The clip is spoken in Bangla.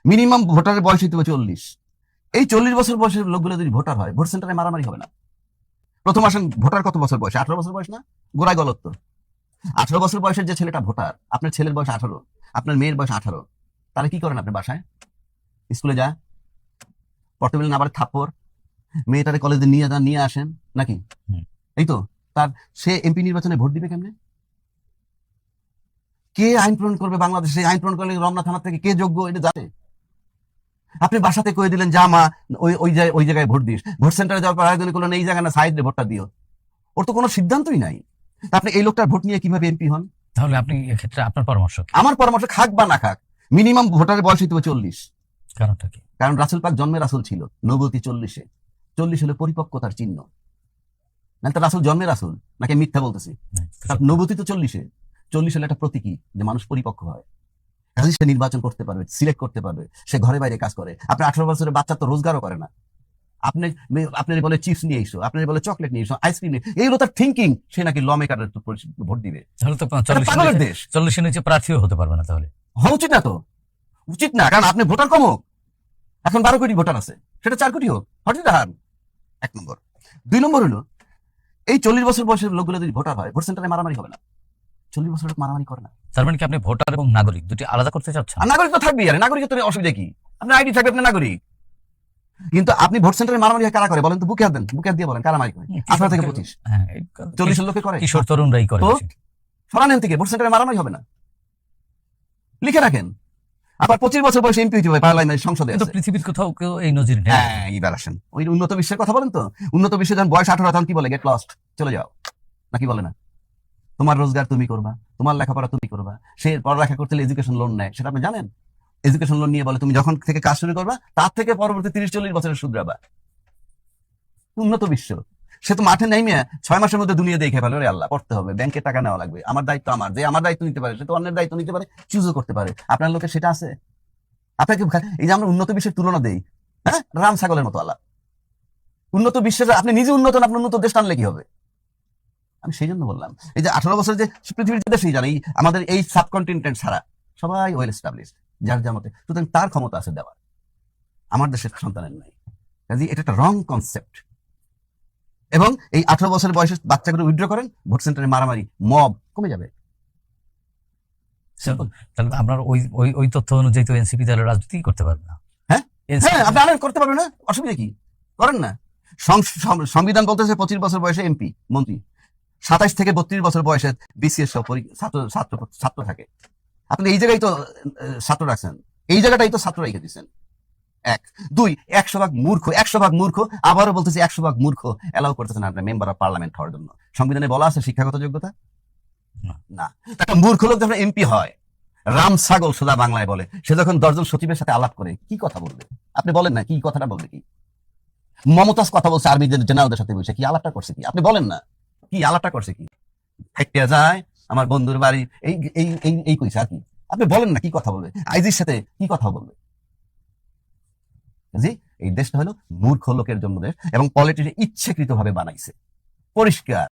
মিনিমাম ভোটারের বয়স হইতে হবে 40। এই 40 বছর বয়সের লোকগুলো যদি ভোটার হয়, ভোট সেন্টারে মারামারি হবে না। প্রথম আসেন, ভোটার কত বছর বয়স? 18 বছর বয়স না? গোড়ায় গলত তো। 18 বছর বয়সের যে ছেলেটা ভোটার, আপনার ছেলের বয়স 18, আপনার মেয়ের বয়স 18, তাহলে কি করেন আপনি? বাসায় স্কুলে যা পড়তে বলেন, আবার থাপ্পড়, মেয়েটারে কলেজে নিয়ে যান, নিয়ে আসেন নাকি? এই তো। তার সে এমপি নির্বাচনে ভোট দিবে কেমনে? কে আইন প্রণয়ন করবে বাংলাদেশে? আইন প্রণয়ন করলে রমনা থানা থেকে কে যোগ্য এটা জানে? আপনি বাসাতে কয়ে দিলেন যা মা, ওই জায়গায় ভোট দিস। ভোট সেন্টারে যাওয়ার পর আয়োজন করলেন এই জায়গায় না, সাইডে ভোটটা দিও। ওর তো কোনো সিদ্ধান্তই নাই। আপনি এই লোকটার ভোট নিয়ে কিভাবে এমপি হন? তাহলে আপনি এক্ষেত্রে আপনার পরামর্শ কি? আমার পরামর্শ, খাক বা না খাক, মিনিমাম ভোটারের বয়স হইতে হবে 40। কারণটা কি? কারণ রাসুল পাক জন্মে রাসুল ছিল, নবুয়তি 40-এ। 40 হলো পরিপক্কতার চিহ্ন। না তো রাসুল জন্মে রাসুল নাকি মিথ্যা বলতেছি? তার নবুয়তি তো 40-এ। 40 হলো একটা প্রতীকী যে মানুষ পরিপক্ক হয়। কাজে সে নির্বাচন করতে পারবে, সিলেক্ট করতে পারবে, সে ঘরে বাইরে কাজ করে। আপনি 18 বছরের বাচ্চা তো রোজগারও করে না। আপনি বলে চিপস নিয়ে এসো, আপনি বলে চকলেট নিয়ে এসো, আইসক্রিম নিয়ে, এইগুলো তার থিঙ্কিং। সে নাকি ল মেকারের ভোট দিবে। তাহলে তো পাগলের দেশ। 40 নিচে প্রার্থীও হতে পারবে না। তাহলে হওয়া উচিত না তো। উচিত না, কারণ আপনি ভোটার কম হোক। এখন 12 কোটি ভোটার আছে, সেটা 4 কোটি হোক, হঠাৎ হার। 1 নম্বর। 2 নম্বর হলো, এই 40 বছর বয়সের লোকগুলো যদি ভোটার হয়, ভোট সেন্টারে মারামারি হবে না। 40 বছর লোক মারামারি করে না। তার মানে কি আপনি ভোটার এবং নাগরিক দুটি আলাদা করতে চাচ্ছেন? আর নাগরিক তো থাকবেই, আরে নাগরিকের তো অসুবিধা কি? আপনার আইডি থাকবে, আপনি নাগরিক। কিন্তু আপনি ভোট সেন্টারে মারামারি কারা করে বলেন তো? বুকে হাত দেন, বুকে হাত দিয়ে বলেন কারা মারি করে? 18 থেকে 25। 40 লোকে করে, কিশোর তরুণরাই করে। তো সরানেন থেকে, ভোট সেন্টারে মারামারি হবে না, লিখে রাখেন। আবার 25 বছর বয়সে এমপি হইতে হবে, পার্লামেন্ট সংসদে আছে। পৃথিবীর কোথাও কেউ এই নজির নেই। হ্যাঁ, এইবার আসেন ওই উন্নত বিশ্বের কথা বলেন তো। উন্নত বিশ্বে যখন বয়স 18, তখন কি বলে? গেট লস্ট, চলে যাও, নাকি বলে না? তোমার রোজগার তুমি করবা, তোমার লেখাপড়া তুমি করবা। সে পড়ালেখা করতে হলে এডুকেশন লোন নেয়, সেটা আপনি জানেন? এডুকেশন লোন নিয়ে বলে তুমি যখন থেকে কাজ শুরু করবা, তার থেকে পরবর্তী 30-40 বছরের শুধরাবা। উন্নত বিশ্ব। সে তো মাঠে নেমে 6 মাসের মধ্যে দুনিয়া দেখে ফেলে, আল্লাহ পড়তে হবে, ব্যাংকে টাকা নেওয়া লাগবে, আমার দায়িত্ব আমার। যে আমার দায়িত্ব নিতে পারে, সে তো অন্যের দায়িত্ব নিতে পারে, চুজও করতে পারে। আপনার লোকের সেটা আছে? আপনাকে এই যে আমরা উন্নত বিশ্বের তুলনা দেই, হ্যাঁ, রাম ছাগলের মতো আল্লাহ। উন্নত বিশ্বের আপনি নিজে উন্নত না, আপনি উন্নত দেশ টানলে কি হবে? আমি সেই জন্য বললাম, এই যে 18 বছর যে পৃথিবীর দেশেই জানে, আমাদের এই সাবকন্টিনেন্ট ছাড়া সবাই ওয়েল এস্টাবলিশড, যার যার মতে, সুতরাং তার ক্ষমতা আছে দেওয়ার। আমার দেশের সন্তানের নাই। কাজে এটা একটা রং কনসেপ্ট। এবং এই 18 বছর বয়সের বাচ্চাগুলো উইথড্র করেন, ভোট সেন্টারে মারামারি, মব কমে যাবে। তাহলে আপনার ওই তথ্য অনুযায়ী তো এনসিপি তাহলে রাজনীতি করতে পারবে না। হ্যাঁ, আপনি আলাদা করতে পারবেন না, অসুবিধা কি? করেন না। সংবিধান বলতেছে 25 বছর বয়সে এমপি, মন্ত্রী। 27 থেকে 32 বছর বয়সে বিসিএস ছাত্র থাকে। আপনি এই জায়গায় তো ছাত্র রাখছেন, এই জায়গাটাই তো ছাত্র রেখে দিচ্ছেন। 1 2 100% মূর্খ, 100% মূর্খ। আবারও বলতেছি 100% মূর্খ এলাও করতেছেন আপনার মেম্বার অফ পার্লামেন্ট হওয়ার জন্য। সংবিধানে বলা আছে শিক্ষাগত যোগ্যতা? না। একটা মূর্খ লোক যখন এমপি হয়, রাম ছাগল সোজা বাংলায় বলে, সে যখন 10 জন সচিবের সাথে আলাপ করে, কি কথা বলবে? আপনি বলেন না, কি কথাটা বলবে? কি মমতাজ কথা বলছে আর্মি জেনারেলদের সাথে বসে, কি আলাপটা করছে? কি আপনি বলেন না, কি আলাপটা করছে? কি ফেকতে যায় আমার বন্ধুর বাড়ি, এই এই এই এই কইছে, আর কি? আপনি বলেন না, কি কথা বলবে? আইজির সাথে কি কথা বলবে? জি, এই দেশটা হলো মূর্খ লোকের জন্য দেশ, এবং পলিটিশিয়ান ইচ্ছাকৃতভাবে বানাইছে, পরিষ্কার।